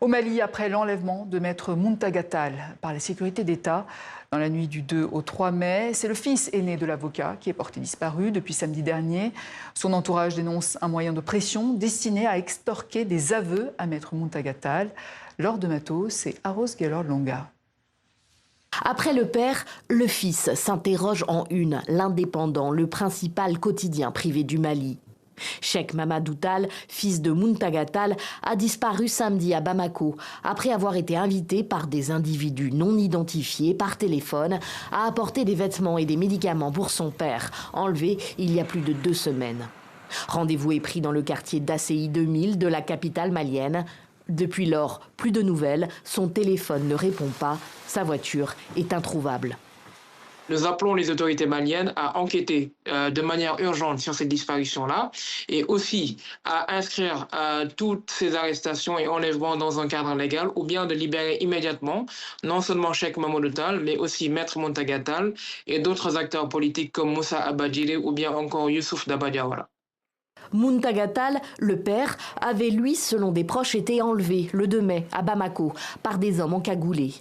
Au Mali, après l'enlèvement de maître Muntaga Tall par la sécurité d'État dans la nuit du 2 au 3 mai, c'est le fils aîné de l'avocat qui est porté disparu depuis samedi dernier. Son entourage dénonce un moyen de pression destiné à extorquer des aveux à maître Muntaga Tall. Lors de Matos, c'est Aros Gaylord-Longa. Après le père, le fils s'interroge en une, l'Indépendant, le principal quotidien privé du Mali. Cheikh Mamadou Tall, fils de Muntaga Tall, a disparu samedi à Bamako après avoir été invité par des individus non identifiés par téléphone à apporter des vêtements et des médicaments pour son père, enlevé il y a plus de 2 semaines. Rendez-vous est pris dans le quartier d'ACI 2000 de la capitale malienne. Depuis lors, plus de nouvelles, son téléphone ne répond pas, sa voiture est introuvable. Nous appelons les autorités maliennes à enquêter de manière urgente sur cette disparition-là et aussi à inscrire toutes ces arrestations et enlèvements dans un cadre légal ou bien de libérer immédiatement non seulement Cheikh Mamadou Tall mais aussi maître Muntaga Tall et d'autres acteurs politiques comme Moussa Abadjile ou bien encore Youssouf Dabadiawala. Muntaga Tall, le père, avait lui, selon des proches, été enlevé le 2 mai à Bamako par des hommes encagoulés.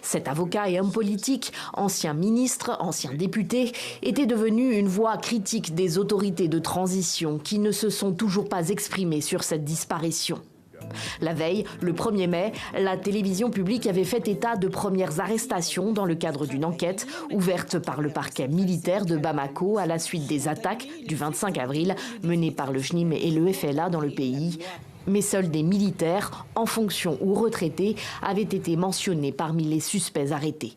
Cet avocat et homme politique, ancien ministre, ancien député, était devenu une voix critique des autorités de transition qui ne se sont toujours pas exprimées sur cette disparition. La veille, le 1er mai, la télévision publique avait fait état de premières arrestations dans le cadre d'une enquête ouverte par le parquet militaire de Bamako à la suite des attaques du 25 avril menées par le JNIM et le FLA dans le pays. Mais seuls des militaires, en fonction ou retraités, avaient été mentionnés parmi les suspects arrêtés.